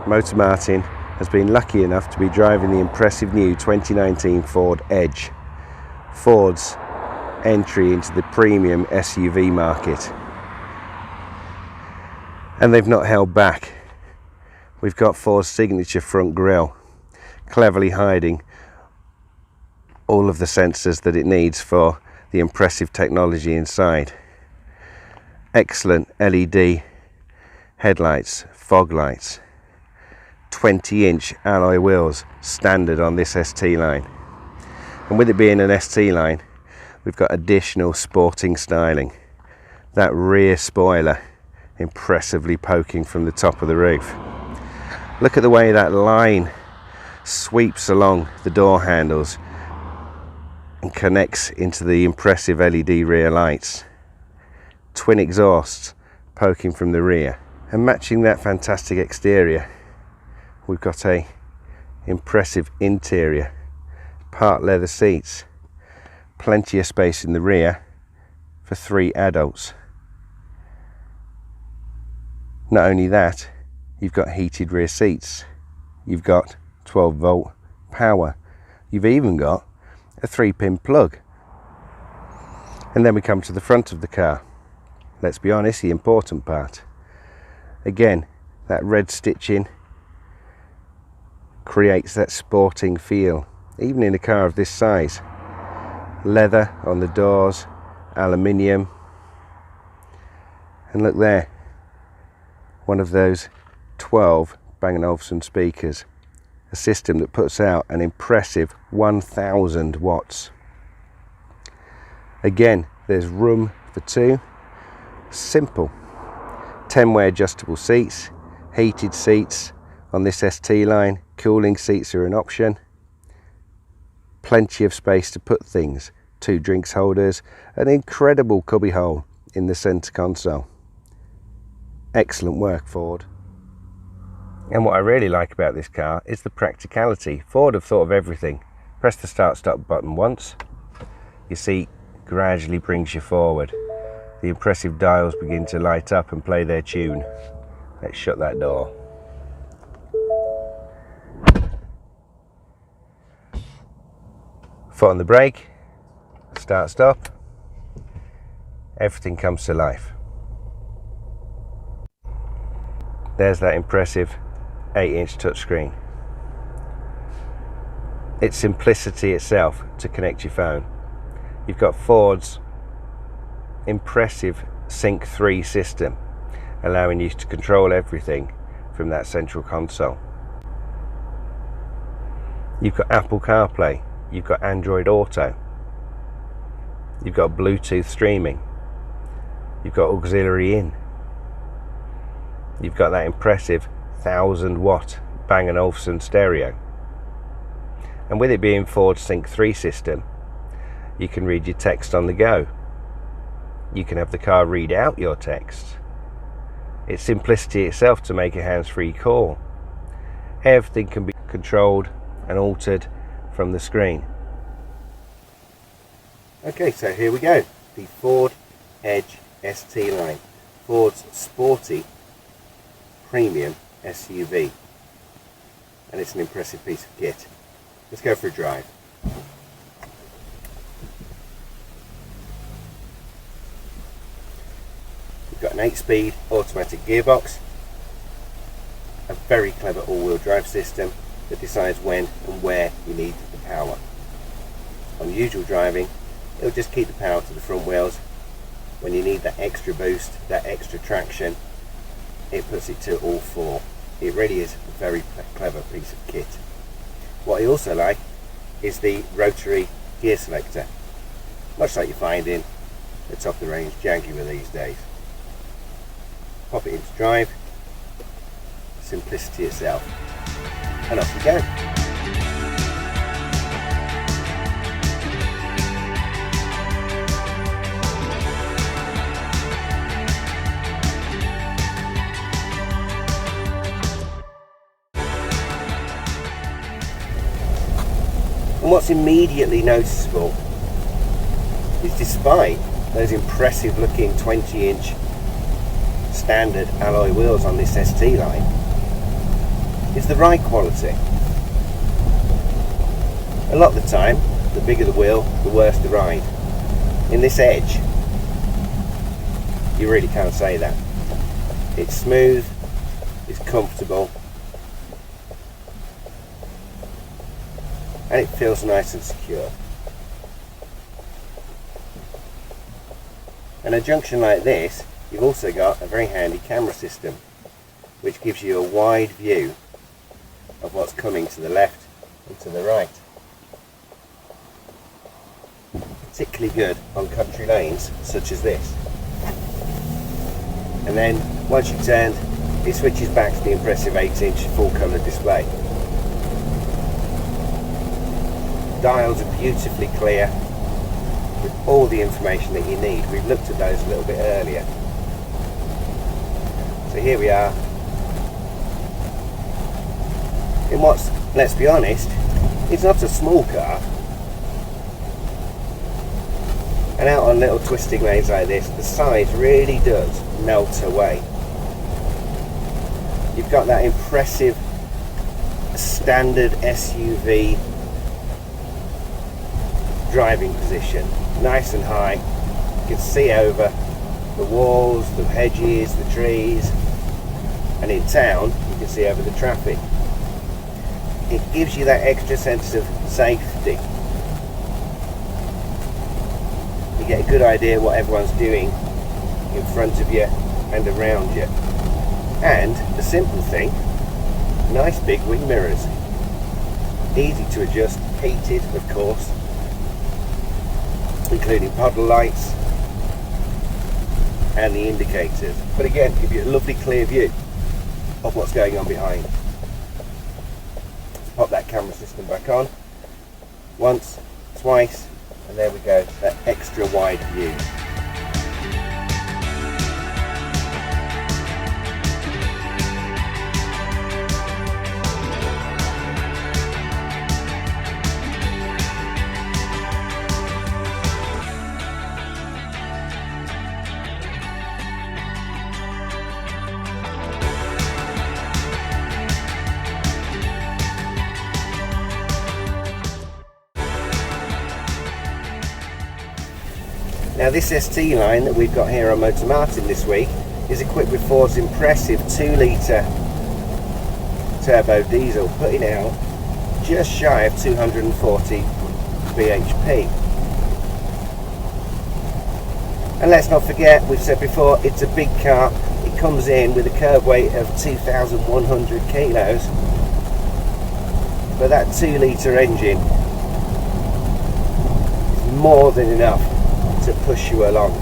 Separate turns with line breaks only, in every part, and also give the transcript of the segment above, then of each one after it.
MotorMartin has been lucky enough to be driving the impressive new 2019 Ford Edge, Ford's entry into the premium SUV market. And they've not held back. We've got Ford's signature front grille, cleverly hiding all of the sensors that it needs for the impressive technology inside. Excellent LED headlights, fog lights, 20-inch alloy wheels standard on this ST line. And with it being an ST line, we've got additional sporting styling. That rear spoiler impressively poking from the top of the roof. Look at the way that line sweeps along the door handles and connects into the impressive LED rear lights. Twin exhausts poking from the rear, and matching that fantastic exterior, we've got a impressive interior, part leather seats, plenty of space in the rear for 3 adults. Not only that, you've got heated rear seats, you've got 12-volt power, you've even got a 3-pin plug. And then we come to the front of the car. Let's be honest, the important part. Again, that red stitching creates that sporting feel, even in a car of this size. Leather on the doors, aluminium, and look there, one of those 12 Bang & Olufsen speakers, a system that puts out an impressive 1000 watts. Again, there's room for 2. Simple 10-way adjustable seats, heated seats on this ST line, cooling seats are an option, plenty of space to put things, 2 drinks holders, an incredible cubby hole in the center console. Excellent work, Ford. And what I really like about this car is the practicality. Ford have thought of everything. Press the start stop button once, your seat gradually brings you forward. The impressive dials begin to light up and play their tune. Let's shut that door. Foot on the brake, start stop, everything comes to life. There's that impressive 8-inch touchscreen. It's simplicity itself to connect your phone. You've got Ford's impressive Sync 3 system, allowing you to control everything from that central console. You've got Apple CarPlay, you've got Android Auto, you've got Bluetooth streaming, you've got auxiliary in, you've got that impressive 1000-watt Bang & Olufsen stereo. And with it being Ford's Sync 3 system, you can read your text on the go. You can have the car read out your text. It's simplicity itself to make a hands-free call. Everything can be controlled and altered from the screen. Okay, so here we go. The Ford Edge ST line. Ford's sporty premium SUV. And it's an impressive piece of kit. Let's go for a drive. We've got an 8-speed automatic gearbox, a very clever all-wheel drive system that decides when and where you need the power. On usual driving, it'll just keep the power to the front wheels. When you need that extra boost, that extra traction, it puts it to all 4. It really is a very clever piece of kit. What I also like is the rotary gear selector, much like you find in the top of the range Jaguar these days. Pop it into drive, simplicity itself, and off we go. And what's immediately noticeable is, despite those impressive looking 20-inch standard alloy wheels on this ST line, is the ride quality. A lot of the time, the bigger the wheel, the worse the ride. In this Edge, you really can't say that. It's smooth, it's comfortable, and it feels nice and secure. And a junction like this, you've also got a very handy camera system, which gives you a wide view of what's coming to the left and to the right. Particularly good on country lanes such as this. And then once you've turned, it switches back to the impressive 8-inch full colour display. Dials are beautifully clear with all the information that you need. We've looked at those a little bit earlier. So here we are in what's, let's be honest, it's not a small car. And out on little twisting lanes like this, the size really does melt away. You've got that impressive standard SUV driving position, nice and high. You can see over the walls, the hedges, the trees, and in town you can see over the traffic. It gives you that extra sense of safety. You get a good idea what everyone's doing in front of you and around you. And the simple thing, nice big wing mirrors, easy to adjust, heated of course, including puddle lights and the indicators, but again give you a lovely clear view of what's going on behind. Let's pop that camera system back on once, twice, and there we go, that extra wide view. Now this ST line that we've got here on MotorMartin this week is equipped with Ford's impressive 2-litre turbo diesel, putting out just shy of 240 bhp. And let's not forget, we've said before, it's a big car. It comes in with a curb weight of 2,100 kilos, but that 2-litre engine is more than enough to push you along.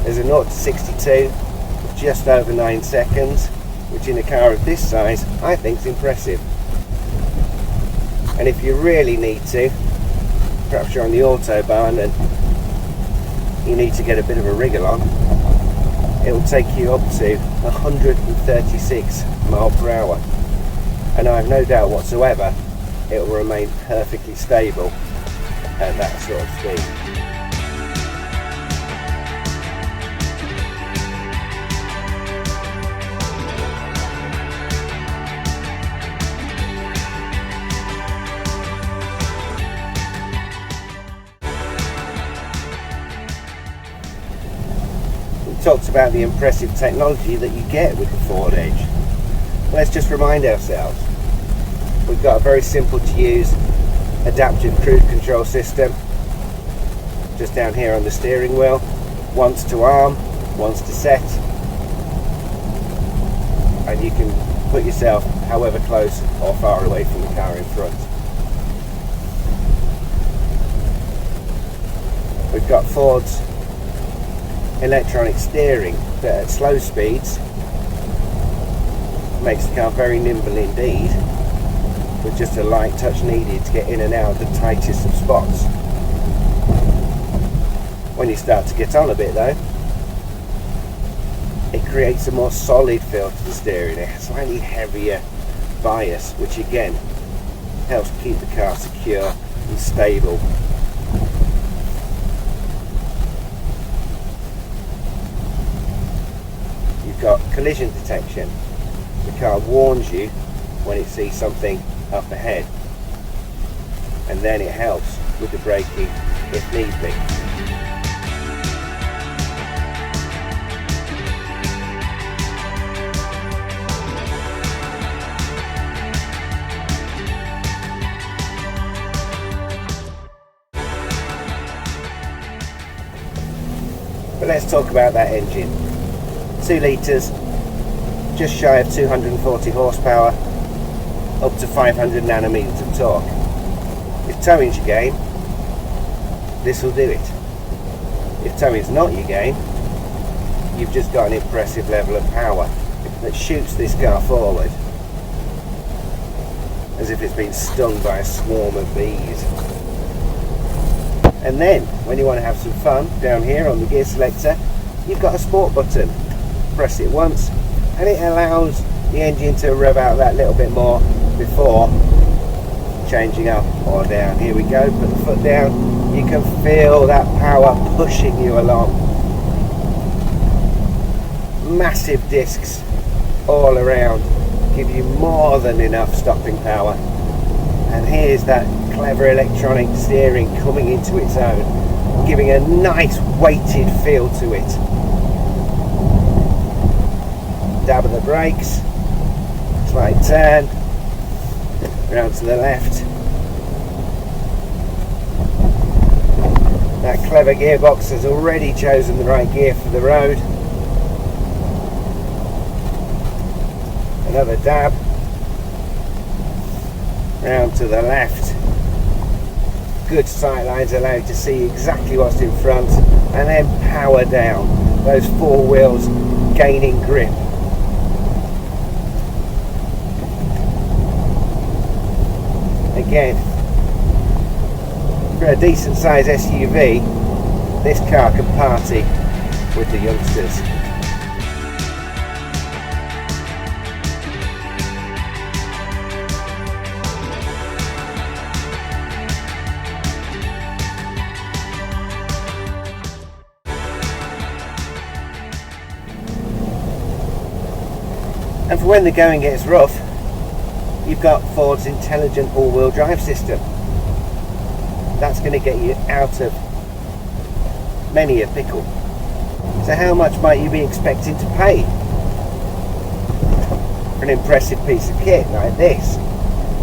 There's a 0 to 62 of just over 9 seconds, which in a car of this size I think is impressive. And if you really need to, perhaps you're on the autobahn and you need to get a bit of a wriggle on, it will take you up to 136 miles per hour, and I have no doubt whatsoever it will remain perfectly stable at that sort of speed. We talked about the impressive technology that you get with the Ford Edge. Let's just remind ourselves, we've got a very simple to use adaptive cruise control system just down here on the steering wheel, once to arm, once to set, and you can put yourself however close or far away from the car in front. We've got Ford's electronic steering that at slow speeds makes the car very nimble indeed, with just a light touch needed to get in and out of the tightest of spots. When you start to get on a bit though, it creates a more solid feel to the steering, a slightly heavier bias, which again helps keep the car secure and stable. You've got collision detection, The car warns you when it sees something up ahead, and then it helps with the braking if need be. But let's talk about that engine. 2 litres, just shy of 240 horsepower, up to 500 nanometers of torque. If towing's your game, this will do it. If towing's not your game, you've just got an impressive level of power that shoots this car forward as if it's been stung by a swarm of bees. And then, when you want to have some fun, down here on the gear selector, you've got a sport button. Press it once, and it allows the engine to rev out that little bit more before changing up or down. Here we go, put the foot down. You can feel that power pushing you along. Massive discs all around, give you more than enough stopping power. And here's that clever electronic steering coming into its own, giving a nice weighted feel to it. Dab of the brakes, slight turn, round to the left. That clever gearbox has already chosen the right gear for the road. Another dab, round to the left. Good sight lines allow you to see exactly what's in front, and then power down. Those 4 wheels gaining grip. Again, for a decent size SUV, this car can party with the youngsters. And for when the going gets rough, you've got Ford's intelligent all-wheel drive system. That's going to get you out of many a pickle. So how much might you be expecting to pay for an impressive piece of kit like this?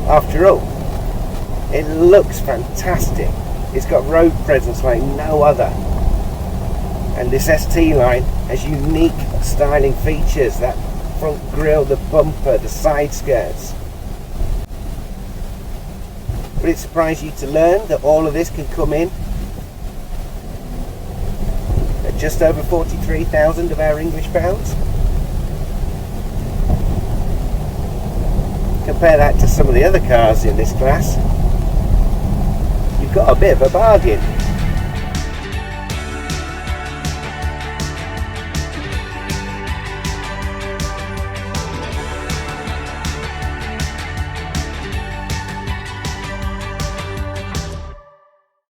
After all, it looks fantastic. It's got road presence like no other. And this ST line has unique styling features, that front grille, the bumper, the side skirts. Would it surprise you to learn that all of this can come in at just over 43,000 of our English pounds? Compare that to some of the other cars in this class. You've got a bit of a bargain.